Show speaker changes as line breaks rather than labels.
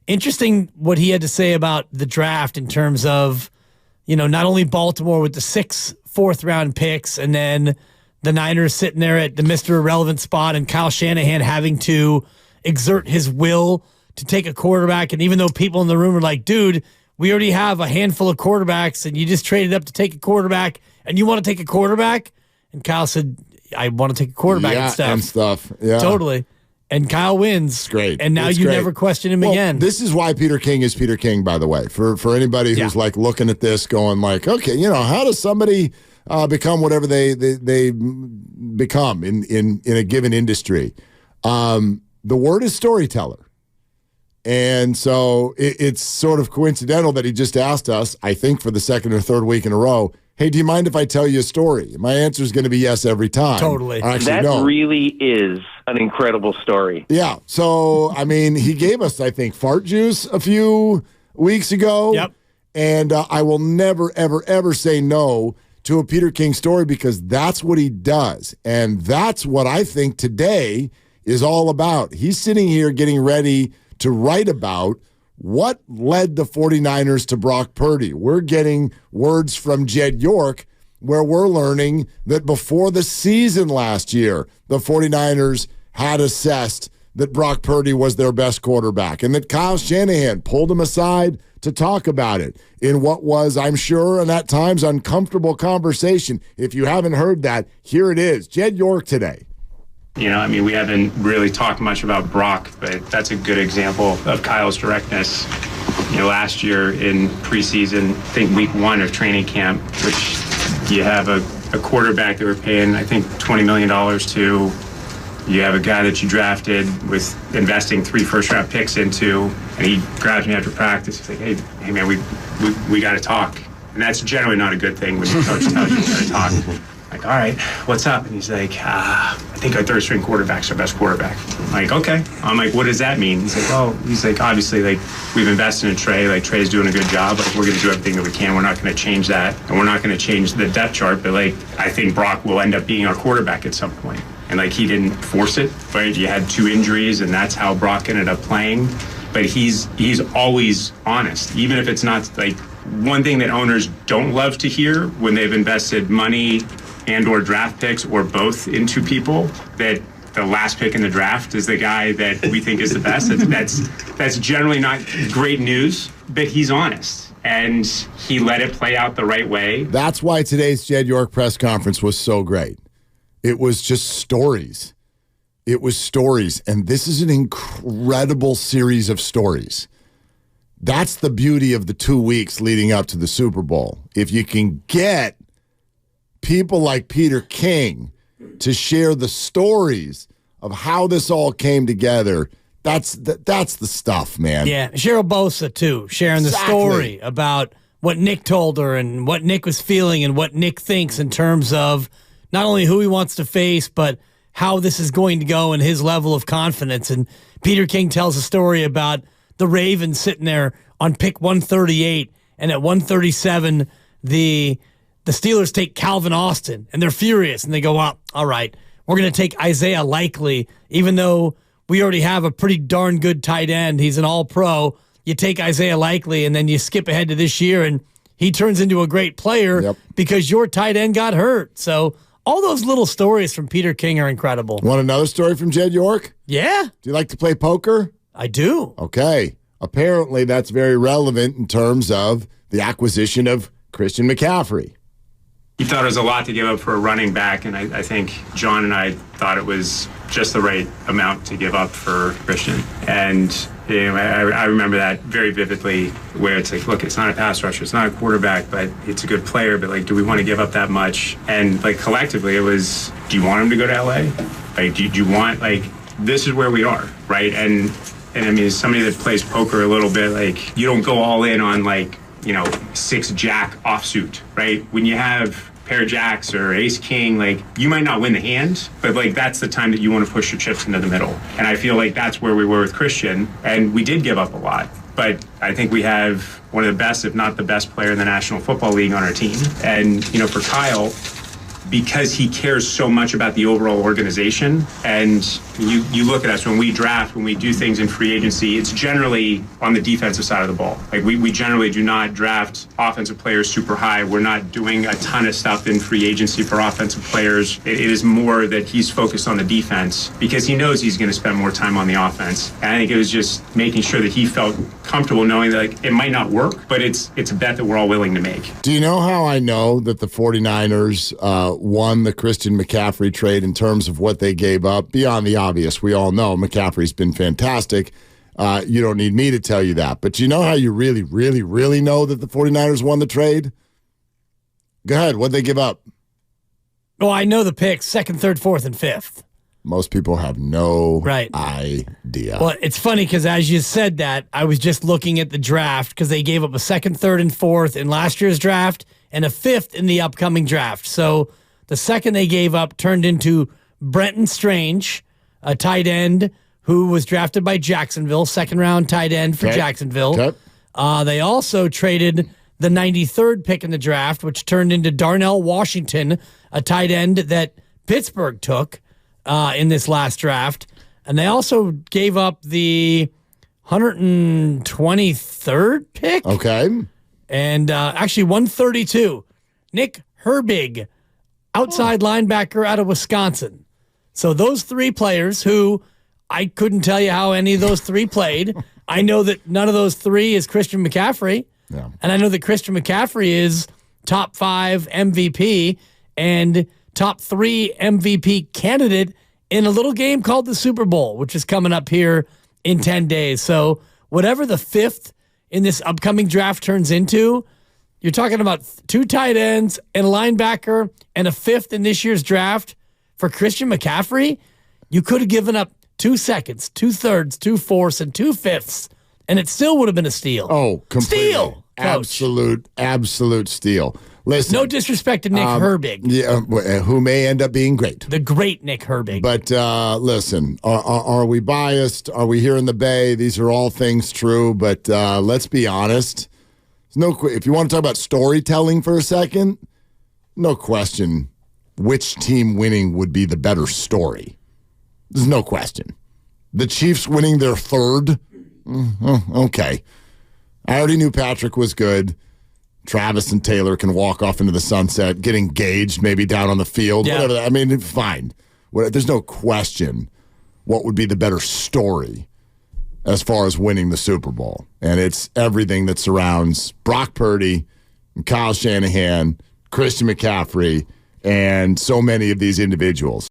interesting what he had to say about the draft in terms of, not only Baltimore with the 6 fourth-round picks and then the Niners sitting there at the Mr. Irrelevant spot and Kyle Shanahan having to exert his will to take a quarterback. And even though people in the room are like, dude, we already have a handful of quarterbacks and you just traded up to take a quarterback and you want to take a quarterback? And Kyle said, I want to take a quarterback and stuff. Yeah. Totally. And Kyle wins.
It's great.
And now never question him again.
This is why Peter King is Peter King, by the way. For anybody who's like looking at this going like, okay, how does somebody become whatever they become in a given industry? The word is storyteller. And so it's sort of coincidental that he just asked us, I think for the second or third week in a row, hey, do you mind if I tell you a story? My answer is going to be yes every time.
Totally.
That really is an incredible story.
Yeah. So, he gave us, I think, fart juice a few weeks ago.
Yep.
And I will never, ever, ever say no to a Peter King story because that's what he does. And that's what I think today is all about. He's sitting here getting ready to write about what led the 49ers to Brock Purdy. We're getting words from Jed York where we're learning that before the season last year, the 49ers had assessed that Brock Purdy was their best quarterback and that Kyle Shanahan pulled him aside to talk about it in what was, I'm sure, and at times uncomfortable conversation. If you haven't heard that, here it is. Jed York today.
We haven't really talked much about Brock, but that's a good example of Kyle's directness. Last year in preseason, I think week 1 of training camp, which you have a quarterback that we're paying, I think, $20 million to. You have a guy that you drafted with investing 3 first-round picks into, and he grabs me after practice. He's like, hey man, we got to talk. And that's generally not a good thing when your coach tells you got to talk. Like, all right, what's up? And he's like, I think our third-string quarterback's our best quarterback. I'm like, okay. I'm like, what does that mean? He's like, obviously, we've invested in Trey. Trey's doing a good job. We're going to do everything that we can. We're not going to change that. And we're not going to change the depth chart. But, I think Brock will end up being our quarterback at some point. And, he didn't force it, right? You had 2 injuries, and that's how Brock ended up playing. But he's always honest, even if it's not, one thing that owners don't love to hear when they've invested money and or draft picks or both into people, that the last pick in the draft is the guy that we think is the best. That's generally not great news, but he's honest. And he let it play out the right way.
That's why today's Jed York press conference was so great. It was just stories. It was stories. And this is an incredible series of stories. That's the beauty of the 2 weeks leading up to the Super Bowl. If you can get people like Peter King to share the stories of how this all came together, that's the stuff, man.
Yeah, Cheryl Bosa, too, sharing the story about what Nick told her and what Nick was feeling and what Nick thinks in terms of not only who he wants to face, but how this is going to go and his level of confidence. And Peter King tells a story about the Ravens sitting there on pick 138, and at 137, the Steelers take Calvin Austin, and they're furious, and they go, well, all right, we're going to take Isaiah Likely, even though we already have a pretty darn good tight end. He's an all-pro. You take Isaiah Likely, and then you skip ahead to this year, and he turns into a great player because your tight end got hurt. So all those little stories from Peter King are incredible.
Want another story from Jed York?
Yeah.
Do you like to play poker?
I do.
Okay. Apparently that's very relevant in terms of the acquisition of Christian McCaffrey.
He thought it was a lot to give up for a running back, and I think John and I thought it was just the right amount to give up for Christian. And I remember that very vividly, where it's like, look, it's not a pass rusher, it's not a quarterback, but it's a good player, but do we want to give up that much? And collectively it was, do you want him to go to LA? Do you want, this is where we are, right? And as somebody that plays poker a little bit, you don't go all in on 6-jack offsuit, right? When you have pair of jacks or ace king, you might not win the hand, but that's the time that you want to push your chips into the middle. And I feel that's where we were with Christian, and we did give up a lot. But I think we have one of the best, if not the best player in the National Football League on our team. And, for Kyle, because he cares so much about the overall organization. And you look at us when we draft, when we do things in free agency, it's generally on the defensive side of the ball. Like we generally do not draft offensive players super high. We're not doing a ton of stuff in free agency for offensive players. It is more that he's focused on the defense because he knows he's going to spend more time on the offense. And I think it was just making sure that he felt comfortable knowing that like, it might not work, but it's a bet that we're all willing to make.
Do you know how I know that the 49ers won the Christian McCaffrey trade in terms of what they gave up? Beyond the obvious, we all know McCaffrey's been fantastic. You don't need me to tell you that. But you know how you really, really, really know that the 49ers won the trade? Go ahead. What'd they give up?
Well, I know the picks, 2nd, 3rd, 4th, and 5th.
Most people have no idea.
Well, it's funny because as you said that, I was just looking at the draft because they gave up a 2nd, 3rd, and 4th in last year's draft and a 5th in the upcoming draft. So the 2nd they gave up turned into Brenton Strange, a tight end who was drafted by Jacksonville, 2nd-round tight end for Jacksonville. Okay. They also traded the 93rd pick in the draft, which turned into Darnell Washington, a tight end that Pittsburgh took in this last draft. And they also gave up the 123rd pick.
Okay.
And actually 132. Nick Herbig, outside linebacker out of Wisconsin. So those three players who I couldn't tell you how any of those three played. I know that none of those three is Christian McCaffrey. Yeah. And I know that Christian McCaffrey is top 5 MVP and top 3 MVP candidate in a little game called the Super Bowl, which is coming up here in 10 days. So whatever the 5th in this upcoming draft turns into, you're talking about 2 tight ends and a linebacker and a 5th in this year's draft for Christian McCaffrey. You could have given up 2 seconds, 2 thirds, 2 fourths, and 2 fifths, and it still would have been a steal.
Oh, completely.
Steal,
absolute steal. Listen,
no disrespect to Nick Herbig.
Yeah, who may end up being great.
The great Nick Herbig.
But listen, are we biased? Are we here in the Bay? These are all things true, but let's be honest. If you want to talk about storytelling for a second, no question which team winning would be the better story. There's no question. The Chiefs winning their 3rd? Okay. I already knew Patrick was good. Travis and Taylor can walk off into the sunset, get engaged maybe down on the field. Yeah. Whatever. I mean, fine. There's no question what would be the better story as far as winning the Super Bowl. And it's everything that surrounds Brock Purdy, and Kyle Shanahan, Christian McCaffrey, and so many of these individuals.